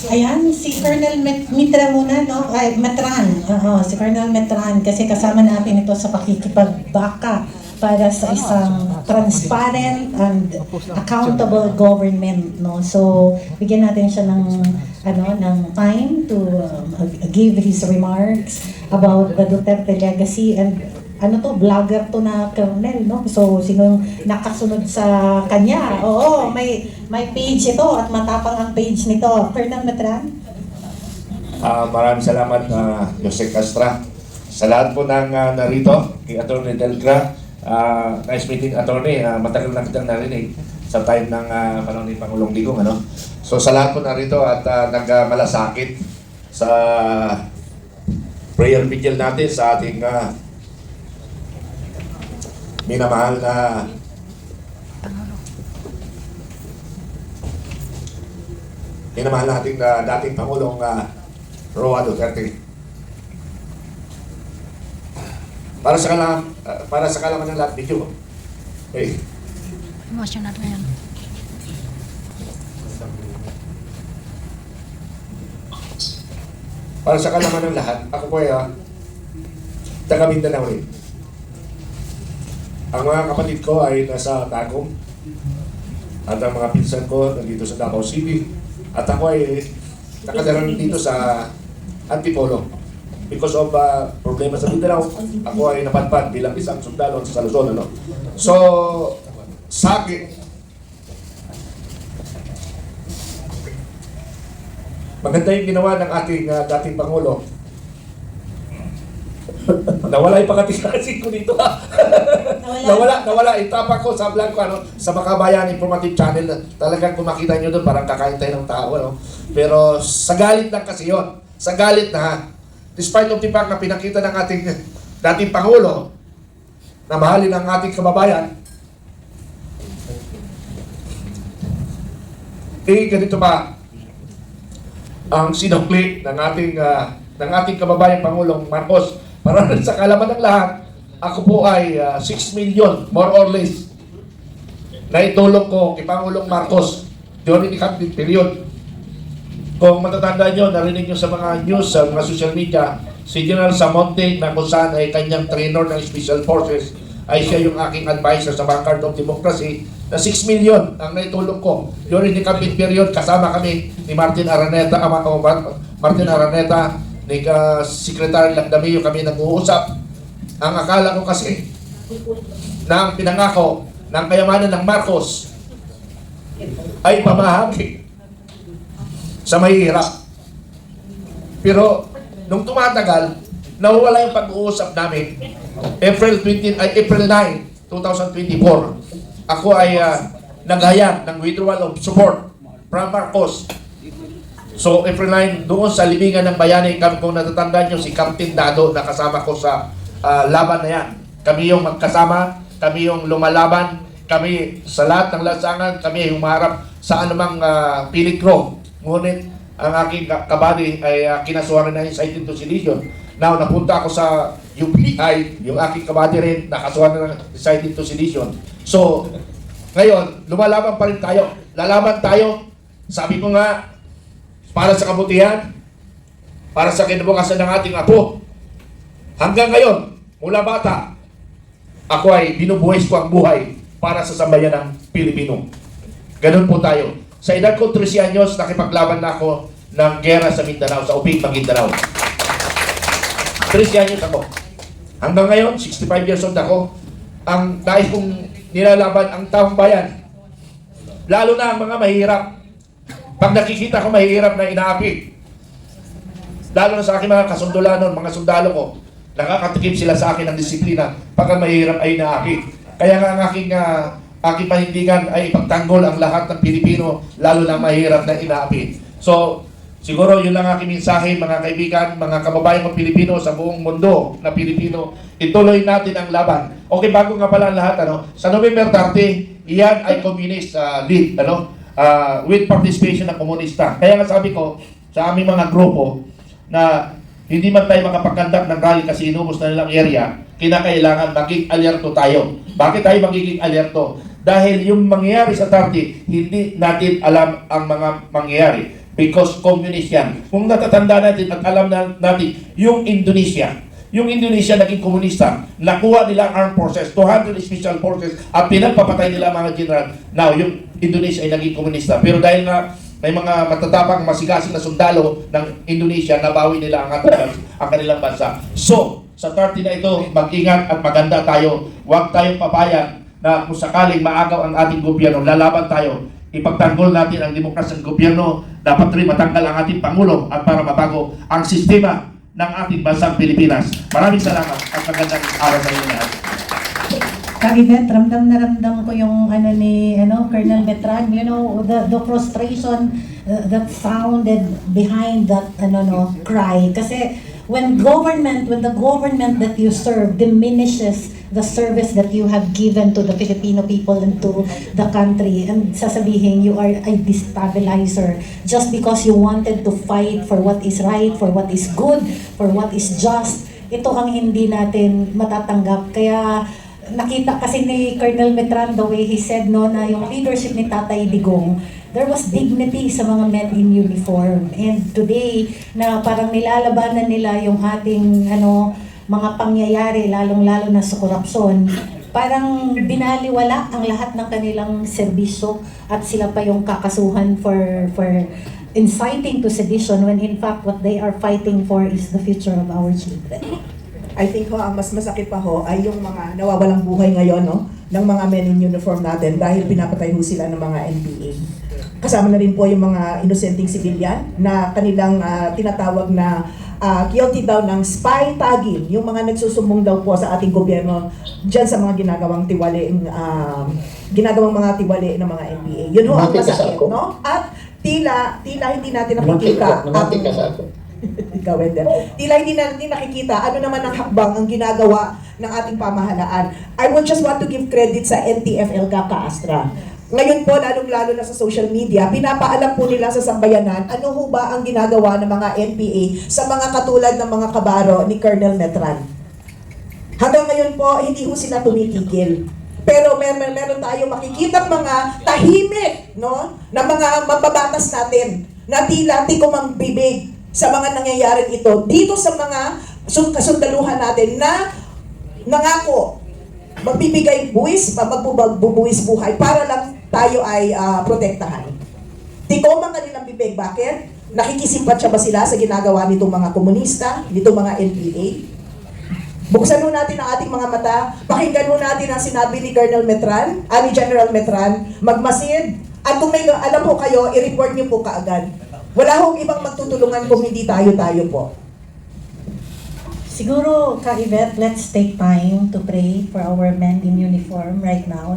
Ayan, si Colonel Mitra muna, no? Ay, Metran. Oo, si Colonel Metran kasi kasama natin ito sa pakikipagbaka para sa isang transparent and accountable government, no? So, bigyan natin siya ng ng time to give his remarks about the Duterte legacy and vlogger to na Colonel, no? So, sinong nakasunod sa kanya? Oo, may page ito at matapang ang page nito. Colonel Metran? Maraming salamat, Jose Castra. Sa lahat po ng narito, kay Atty. Delgra, nice meeting, Atty. Matagal na kitang narinig sa time ng panahon ni Pangulong Digong, ano? So, sa lahat po narito at nagmalasakit sa prayer vigil natin sa ating minamahal na nating dating Pangulong Roa Duterte. Para sa kalaman ng lahat, video. Hey. Emotional na yan. Para sa kalaman ng lahat, ako po ay taga Mindanao rin. Ang mga kapatid ko ay nasa Tagum at ang mga pinsan ko nandito sa Davao City at ako ay nakadala dito sa Antipolo. Because of problema sa Mindanao, ako ay napadpad bilang isang sundalo sa Luzon. Ano? So, sa akin, maganda yung ginawa ng ating dating Pangulo. Nawala yung pakatikasin ko dito. Nawala. Itapa ko sa vlog ko, sa Makabayan Informative Channel. Talagang kung makita nyo doon, parang kakain tayo ng tao. Pero sa galit lang kasi yon. Sa galit na, despite of the fact na pinakita ng ating dating Pangulo na mahalin ang ating kababayan, ganito pa ang sinukli ng ating kababayan Pangulong Marcos. Para sa kalaman ng lahat, ako po ay 6 million, more or less, na itulong ko kay Pangulong Marcos during the campaign period. Kung matatandaan nyo, narinig nyo sa mga news, sa mga social media, si General Samonte na kung saan ay kanyang trainer ng Special Forces, ay siya yung aking advisor sa Vanguard of Democracy, na 6 million ang naitulong ko during the campaign period. Kasama kami ni Martin Araneta, ni Secretary Lagdamio, kami nag-uusap. Ang akala ko kasi na ang pinangako ng kayamanan ng Marcos ay pamahagi sa mahihirap. Pero nung tumatagal, nawala yung pag-uusap namin. April 9, 2024, ako ay naghayag ng withdrawal of support from Marcos. So, April 9, doon sa libingan ng bayani, kung natatandaan nyo, si Captain Dado na kasama ko sa laban na yan. Kami yung magkasama, kami yung lumalaban, kami sa lahat ng lansangan, kami yung humarap sa anumang peligro. Ngunit, ang aking kabady ay kinasuhan na incited to sedition. Now, napunta ako sa UPI, yung aking kabady rin, nakasuhan na incited to sedition. So, ngayon, lumalaban pa rin tayo. Lalaban tayo. Sabi ko nga, para sa kabutihan, para sa kinabukasan ng ating apo. Hanggang ngayon, mula bata, ako ay binubuhis ko ang buhay para sa sambayan ng Pilipino. Ganun po tayo. Sa edad ko 13 anyos, nakipaglaban na ako ng gera sa Mindanao, sa Upig, Maguindanao. 13 anyos ako. Hanggang ngayon, 65 years old ako. Ang nais kong nilalaban ang taong bayan. Lalo na ang mga mahirap. Pag nakikita ko mahirap na inaapi, lalo na sa aking mga kasundulanon, mga sundalo ko, nakakatikim sila sa akin ng disiplina pagka mahirap ay inaapi. Kaya nga ang aking panindigan ay ipagtanggol ang lahat ng Pilipino, lalo na mahirap na inaapi. So, siguro yun lang aking mensahe, mga kaibigan, mga kababayan ng Pilipino sa buong mundo na Pilipino, ituloy natin ang laban. Okay, bago nga pala ang lahat, sa November 30, iyan ay communist lead, with participation ng komunista. Kaya nga sabi ko sa aming mga grupo na hindi man tayo makapagkandak ng rally kasi inubos na nilang area, kinakailangan maging alerto tayo. Bakit tayo magiging alerto? Dahil yung mangyayari sa 30, hindi natin alam ang mga mangyayari. because communist yan. Kung natatanda natin at alam natin, yung Indonesia naging komunista, nakuha nila ang armed forces, 200 special forces, at pinagpapatay nila ang mga general. Now, yung Indonesia ay naging komunista. Pero dahil nga may mga matatapang masigasig na sundalo ng Indonesia, nabawi nila ang kanilang bansa. So, sa 30 na ito, mag-ingat at maganda tayo. Huwag tayong papayag na kung sakaling maagaw ang ating gobyerno, lalaban tayo. Ipagtanggol natin ang demokrasyang gobyerno, dapat rin matanggal ang ating Pangulo at para mabago ang sistema ng ating bansang Pilipinas. Maraming salamat at magandang araw sa inyo lahat. Kaivet, ramdam na ramdam ko yung Colonel Metran, the frustration that sounded behind that cry. Kasi when the government that you serve diminishes the service that you have given to the Filipino people and to the country, and sasabihin you are a destabilizer just because you wanted to fight for what is right, for what is good, for what is just, ito ang hindi natin matatanggap. Kaya nakita kasi ni Colonel Metran, the way he said na yung leadership ni Tatay Digong, there was dignity sa mga men in uniform. And today, na parang nilalabanan nila yung ating mga pangyayari, lalong-lalo na sa korupsyon, parang binaliwala ang lahat ng kanilang serbisyo at sila pa yung kakasuhan for inciting to sedition when in fact what they are fighting for is the future of our children. I think ang mas masakit pa ay yung mga nawawalang buhay ngayon ng mga men in uniform natin dahil pinapatay sila ng mga NPA. Kasama na rin po yung mga inosenteng civilian na kanilang tinatawag na guilty daw ng spy tagging, yung mga nagsusumbong daw po sa ating gobyerno dyan sa mga ginagawang mga tiwali ng mga NPA. Yun ho ang masakit, no? At tila hindi natin nakikita ikaw, Wender. Tila hindi natin nakikita ano naman ang hakbang ang ginagawa ng ating pamahalaan. I would just want to give credit sa NTF Elga Astra. Ngayon po, lalong-lalo na sa social media, pinapaalam po nila sa sambayanan ano ho ba ang ginagawa ng mga NPA sa mga katulad ng mga kabaro ni Colonel Metran. Hanggang ngayon po, hindi ho sila tumitigil. Pero meron tayong makikita mga tahimik, na mga mababatas natin na tila tikomang bibig sa mga nangyayaring ito dito sa mga kasundaluhan natin na nangako magbibigay magbubuwis buhay para lang tayo ay protektahan. Tikom ang kanilang bibig. Bakit? Nakikisimpatya ba sila sa ginagawa nitong mga komunista, nitong mga NPA? Buksan mo natin ang ating mga mata, pakinggan mo natin ang sinabi ni Colonel Metran, ni General Metran, magmasid, at kung may alam po kayo, i-report niyo po kaagad. Wala hong ibang magtutulungan kung hindi tayo po. Siguro, Kaivet, let's take time to pray for our men in uniform right now.